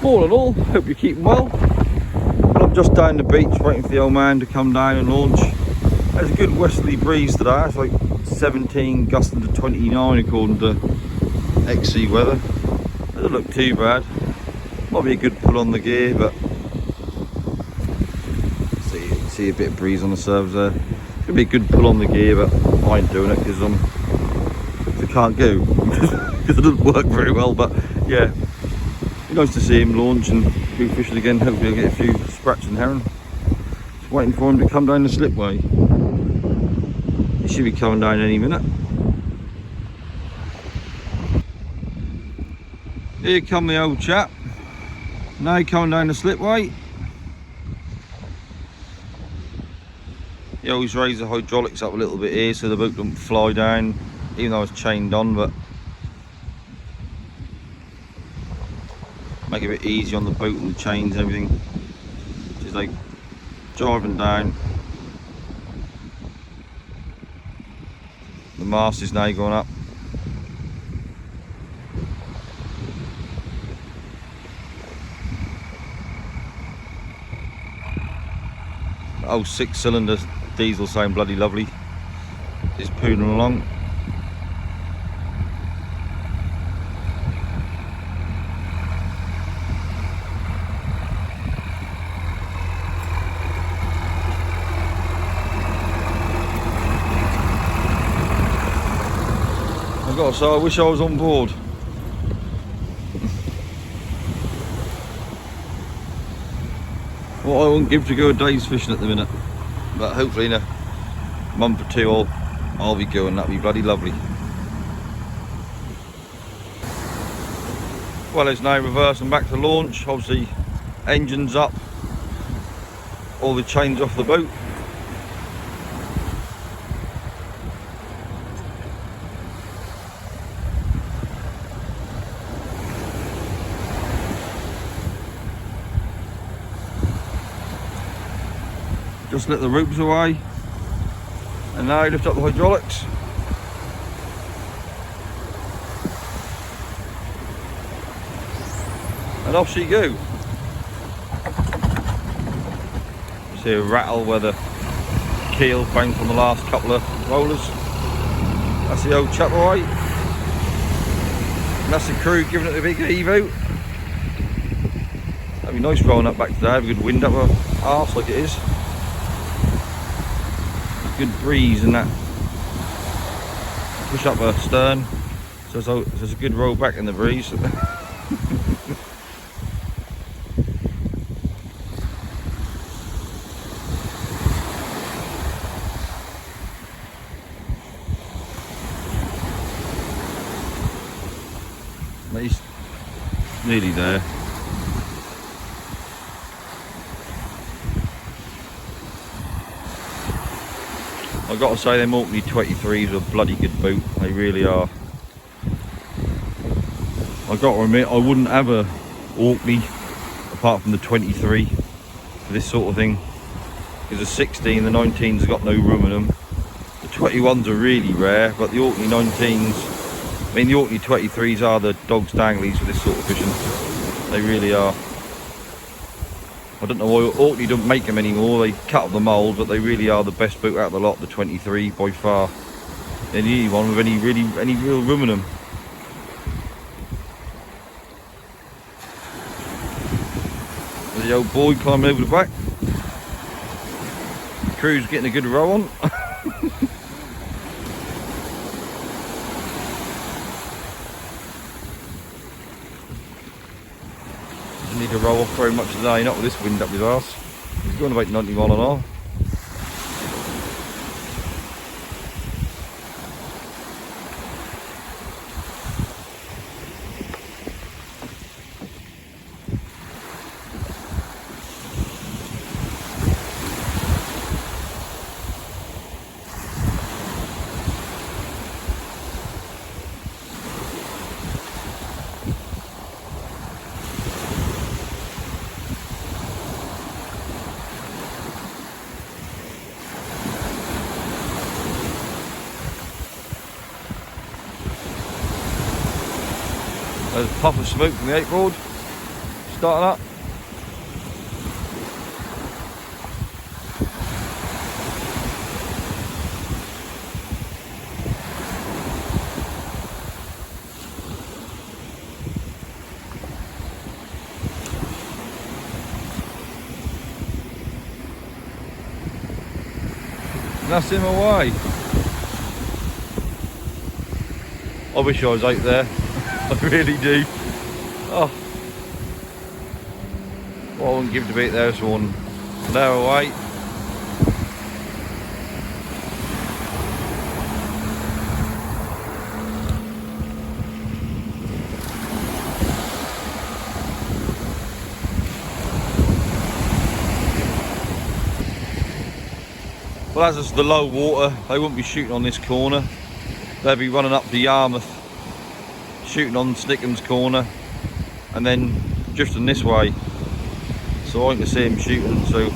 All in all, hope you're keeping well. I'm just down the beach waiting for the old man to come down and launch. There's a good westerly breeze today. It's like 17 gusting to 29 according to XC weather. Doesn't look too bad. Might be a good pull on the gear, but see a bit of breeze on the surface there. It's gonna be a good pull on the gear, but I ain't doing it because I can't go because it doesn't work very well. But yeah, be nice to see him launch and go fishing again. Hopefully I'll get a few sprats and herring. Just waiting for him to come down the slipway. He should be coming down any minute. Here come the old chap. Now coming down the slipway. He always raised the hydraulics up a little bit here so the boat doesn't fly down, even though it's chained on, but make it a bit easy on the boat and the chains and everything. Just like driving down. The mast is now going up. The old 6-cylinder diesel sound bloody lovely. It's pooling along. I've got to say, I wish I was on board. What I wouldn't give to go a day's fishing at the minute, but hopefully in a month or two I'll be going. That'll be bloody lovely. Well, it's now reversing back to launch. Obviously engines up, all the chains off the boat. Just let the ropes away, and now lift up the hydraulics. And off she go. See a rattle where the keel banged from the last couple of rollers. That's the old chap away. And that's the crew giving it a big heave out. That'd be nice rolling up back today, have a good wind up her arse like it is. Good breeze and that push up her stern, so there's a good roll back in the breeze. He's nearly there. I've got to say, them Orkney 23s are a bloody good boat. They really are. I've got to admit, I wouldn't have a Orkney apart from the 23 for this sort of thing. Because the 16, the 19s have got no room in them. The 21s are really rare, but the Orkney 19s, I mean the Orkney 23s are the dog's danglies for this sort of fishing. They really are. I don't know why Orkney don't make them anymore. They cut up the mould, but they really are the best boat out of the lot, the 23 by far. They're the only one with any real room in them. There's the old boy climbing over the back. The crew's getting a good row on. Need to roll off very much today, not with this wind up his arse. He's going about 90 mile an hour. There's a puff of smoke from the 8 board. Starting up. That's him away. I wish I was out there. I really do. Oh, well, I wouldn't give to be there this morning. An hour away. Well, as it's the low water, they wouldn't be shooting on this corner. They'll be running up to Yarmouth, shooting on Snickham's corner, and then drifting this way. So I can see him shooting, so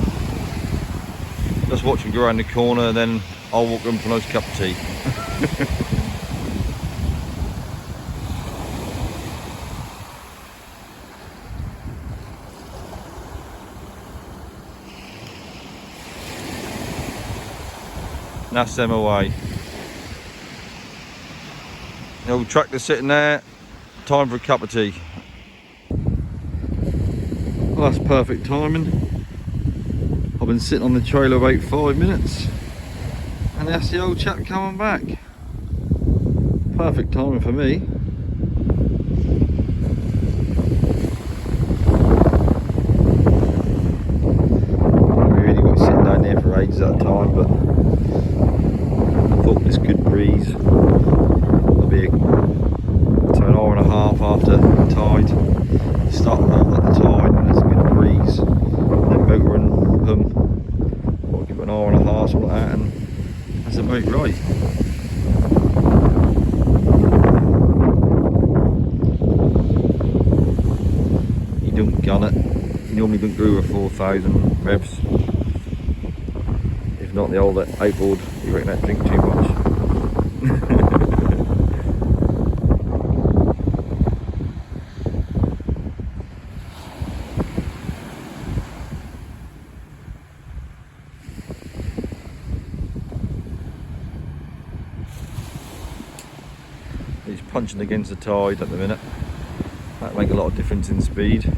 just watch him go around the corner, and then I'll walk in for a nice cup of tea. That's them away. The old tractor sitting there, time for a cup of tea. Well, that's perfect timing. I've been sitting on the trailer about 5 minutes, and that's the old chap coming back. Perfect timing for me. We really got sitting down there for ages at a time, but I thought this good breeze. It'll be so an hour and a half after the tide. Start rolling at the tide, and there's a good breeze. And then motor and pump. I'll give it an hour and a half, something like that, and that's about right. You don't gun it. You normally don't go over 4,000 revs. If not the old outboard, you reckon that drink too much. He's punching against the tide at the minute. That'll make a lot of difference in speed.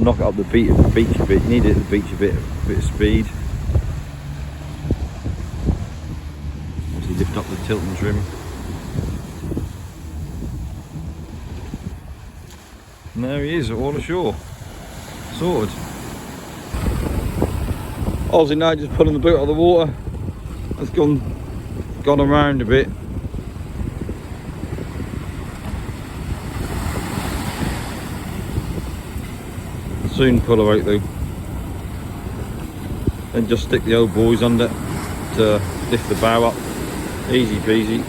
Knock it up the beach a bit. You need it at the beach a bit of speed. Obviously lift up the tilt and trim. And there he is, all ashore. Sorted. Obviously now just pulling the boat out of the water. It's gone around a bit. Soon pull her out though, and just stick the old buoys under to lift the bow up. Easy peasy.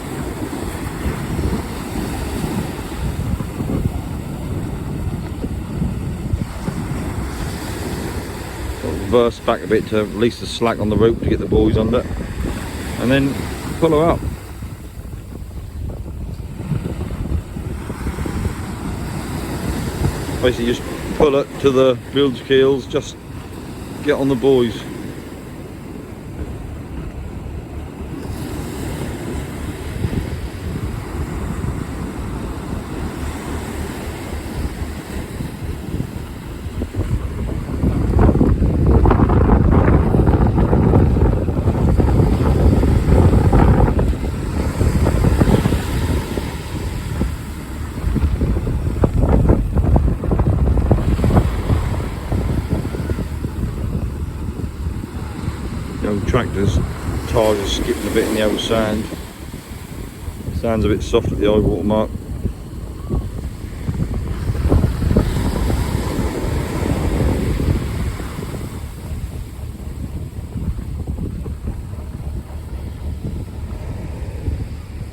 Reverse back a bit to release the slack on the rope to get the buoys under, and then pull her up. Basically just pull it to the bilge keels, just get on the buoys. The old tractor's tyres are skipping a bit in the old sand. Sand's a bit soft at the high water mark.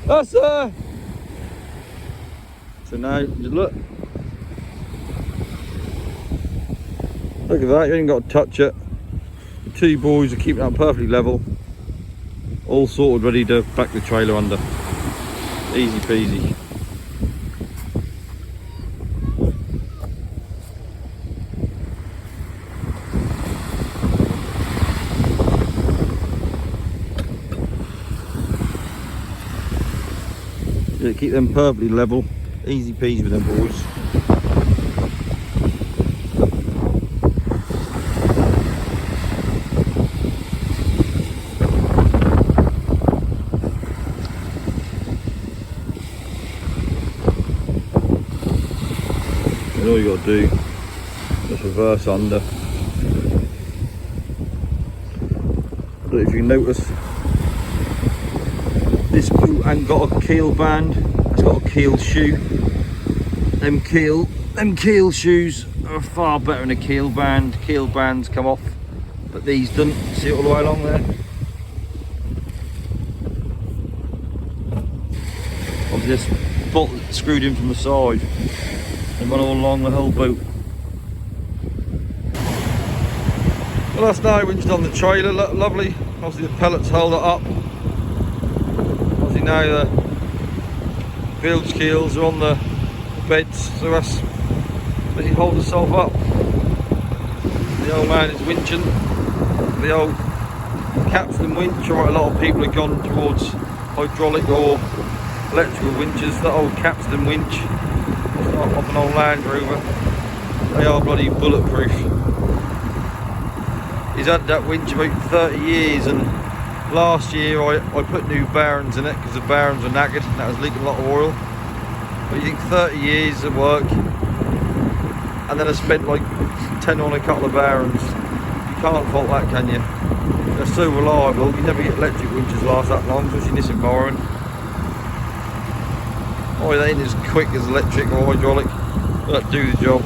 That's so now just look at that, you ain't got to touch it. The two boys are keeping that perfectly level, all sorted, ready to back the trailer under. Easy peasy. Yeah, keep them perfectly level, easy peasy with them boys. And all you got to do, just reverse under. I don't know if you notice, this boot ain't got a keel band, it's got a keel shoe. Them keel shoes are far better than a keel band. Keel bands come off, but these don't. See it all the way along there? Obviously this bolt screwed in from the side and went all along the whole boat. Well, that's now winched on the trailer, lovely. Obviously the pellets hold it up. Obviously now the bilge keels are on the beds, so that's basically hold itself up. The old man is winching. The old capstan winch, alright, a lot of people have gone towards hydraulic or electrical winches. That old capstan winch off an old Land Rover, they are bloody bulletproof. He's had that winch about 30 years, and last year I put new bearings in it because the bearings were knackered and that was leaking a lot of oil. But you think 30 years of work, and then I spent like 10 on a couple of bearings. You can't fault that, can you? They're so reliable. You never get electric winches last that long, especially in this environment. Oh, they ain't as quick as electric or hydraulic, but do the job.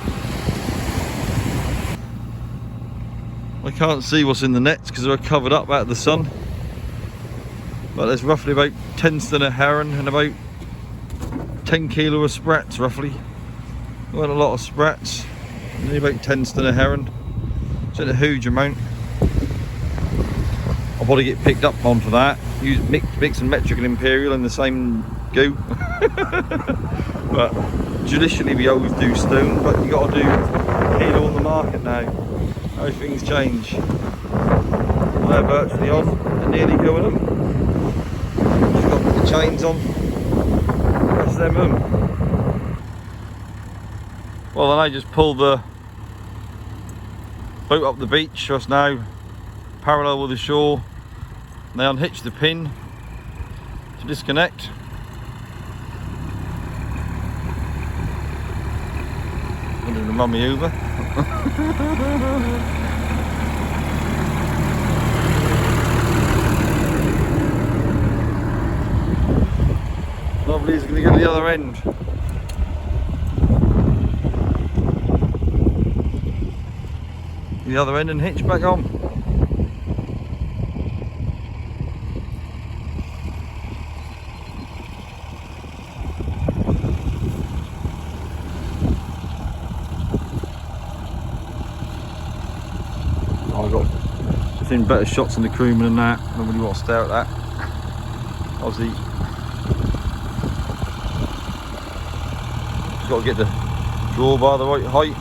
I can't see what's in the nets because they're covered up out of the sun. But there's roughly about 10 stone of herring and about 10 kilo of sprats roughly. Not a lot of sprats, only about 10 stone of herring. It's in a huge amount. I'll probably get picked up on for that. Mix and metric and imperial in the same go. But traditionally we always do stone, but you got to do kilo on the market now. How things change. They're virtually on, they're nearly going them. Just got to put the chains on. Press them in. Well, then I just pulled the boat up the beach, just now parallel with the shore. And they unhitched the pin to disconnect. I'm going to run me over. Lovely, he's going to get to the other end. The other end and hitch back on. I've seen better shots on the crewman than that. I don't really want to stare at that. Obviously, just got to get the drawbar the right height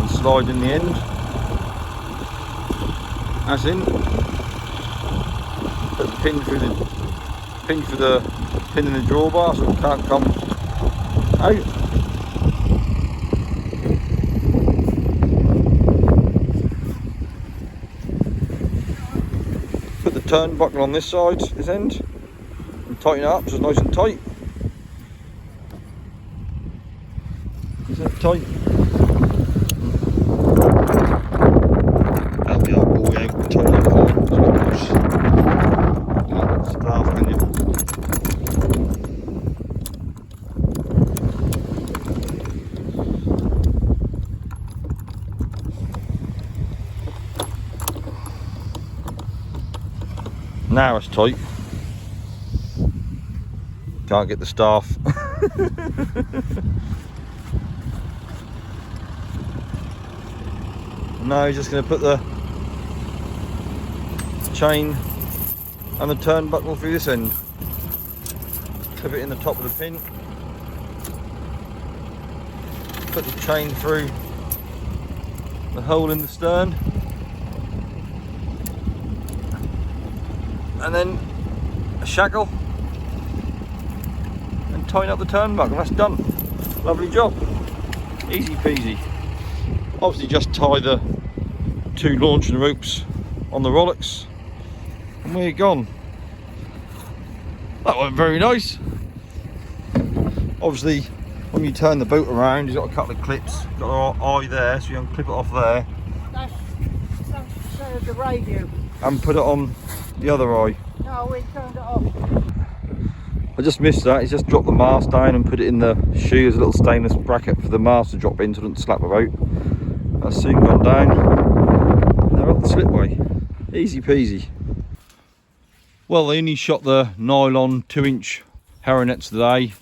and slide in the end. That's in. Put the pin through the pin in the drawbar so it can't come out. Put the turnbuckle on this side, this end, and tighten it up so it's nice and tight. Is that tight? Help the old boy out, tighten it up. Staff, can you? Now it's tight. Can't get the staff. Now he's just going to put the chain and the turnbuckle through this end. Clip it in the top of the pin. Put the chain through the hole in the stern. And then a shackle. And tighten up the turnbuckle. That's done. Lovely job. Easy peasy. Obviously just tie the 2 launching ropes on the Rolex and we're gone. That went very nice. Obviously when you turn the boat around, you've got a couple of clips. Got our eye there, so you can clip it off there. That's the radio. And put it on the other eye. No, we turned it off. I just missed that. He's just dropped the mast down and put it in the shoe. There's a little stainless bracket for the mast to drop into and slap the boat. That's soon gone down. They're up the slipway. Easy peasy. Well, they only shot the nylon 2-inch haronets today.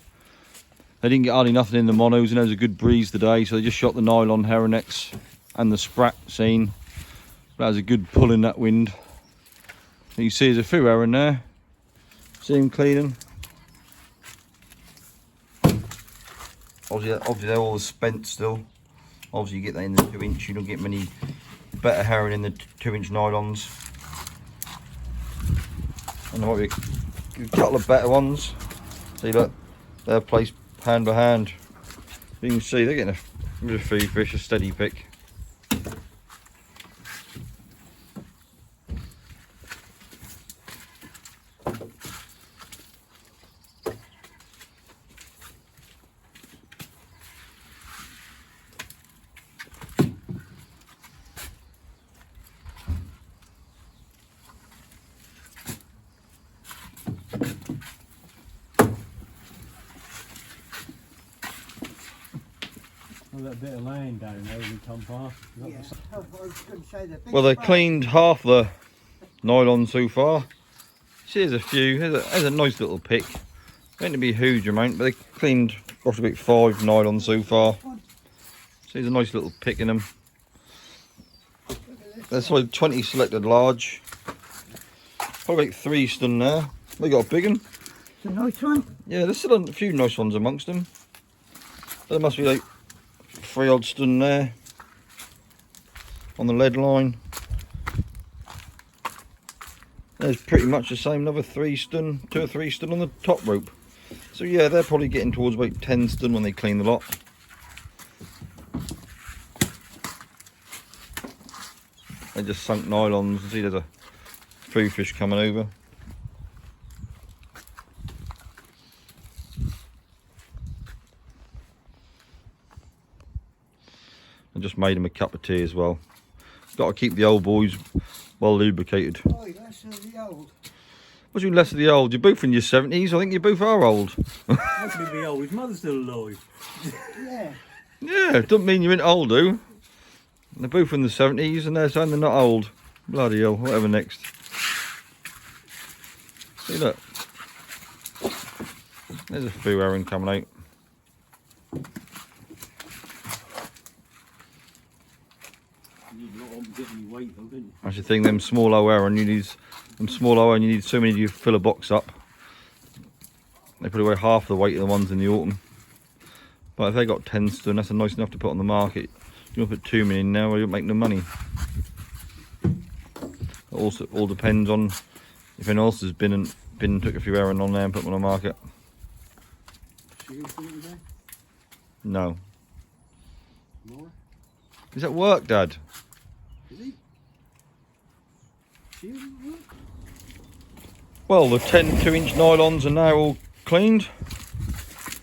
They didn't get hardly nothing in the monos, and there was a good breeze today, so they just shot the nylon haronets and the sprat scene. That was a good pull in that wind. You see there's a few heron there. See him cleaning. Obviously they're all spent still. Obviously you get that in the 2-inch, you don't get many better heron in the 2-inch nylons. And there might be a couple of better ones. See, look, they're placed hand by hand. You can see they're getting a few fish, a steady pick. That bit of land down there when we come past. Yeah. I was going to say that. Well, they've cleaned half the nylon so far. See, there's a few. There's a nice little pick. Meant to be a huge amount, but they cleaned roughly about 5 nylon so far. See, there's a nice little pick in them. There's like 20 selected large. Probably about 3 stun there. They got a big one. It's a nice one. Yeah, there's still a few nice ones amongst them. There must be like 3 odd stun there on the lead line. There's pretty much the same, another 3 stun, 2 or 3 stun on the top rope. So yeah, they're probably getting towards about 10 stun when they clean the lot. They just sunk nylons. See, there's a few fish coming over. I just made him a cup of tea as well. Got to keep the old boys well lubricated. Oh, less of the old. What do you mean less of the old? You're both in your 70s. I think you both are old. How can he be old? His mother's still alive. Yeah. Yeah, it doesn't mean you're in old, do? They're both in the 70s and they're saying they're not old. Bloody hell, whatever next. See, look. There's a few heron coming out. Weight, though, didn't you? That's the thing, them small heron, you need so many to fill a box up. They put away half the weight of the ones in the autumn. But if they got 10 stone, that's nice enough to put on the market. You don't put too many in now or you'll make no money. It also all depends on if anyone else has been and took a few heron on there and put them on the market. No. More? Is that work, Dad? Is he? Well, the 10 2-inch nylons are now all cleaned.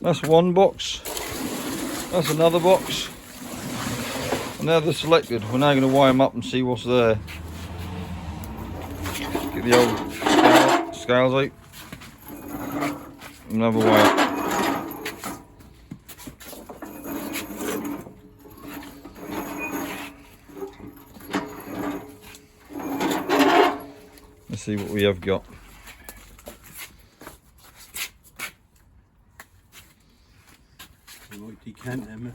That's one box. That's another box. And now they're selected. We're now going to wire them up and see what's there. Get the old scales out. Another wire. Let's see what we have got. decant them.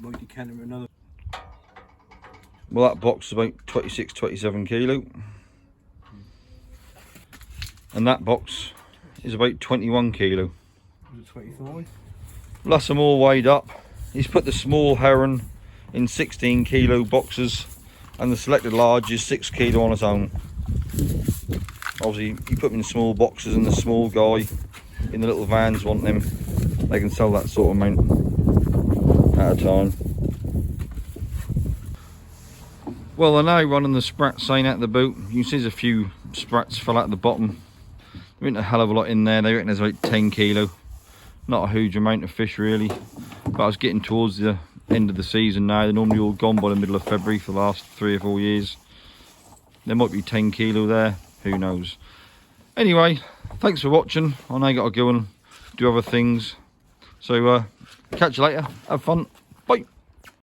Might decant them another. Well, that box is about 26, 27 kilo. And that box is about 21 kilo. Was it 25? Plus them all weighed up. He's put the small heron in 16 kilo boxes and the selected large is 6 kilo on its own. Obviously you put them in small boxes and the small guy in the little vans want them. They can sell that sort of amount at a time. Well, they're now running the sprat seine out the boot. You can see there's a few sprats fell out the bottom. There isn't a hell of a lot in there. They reckon there's about 10 kilo. Not a huge amount of fish really. But I was getting towards the end of the season now. They're normally all gone by the middle of February for the last 3 or 4 years. There might be 10 kilo there. Who knows? Anyway, thanks for watching. I now got to go and do other things. So catch you later. Have fun. Bye.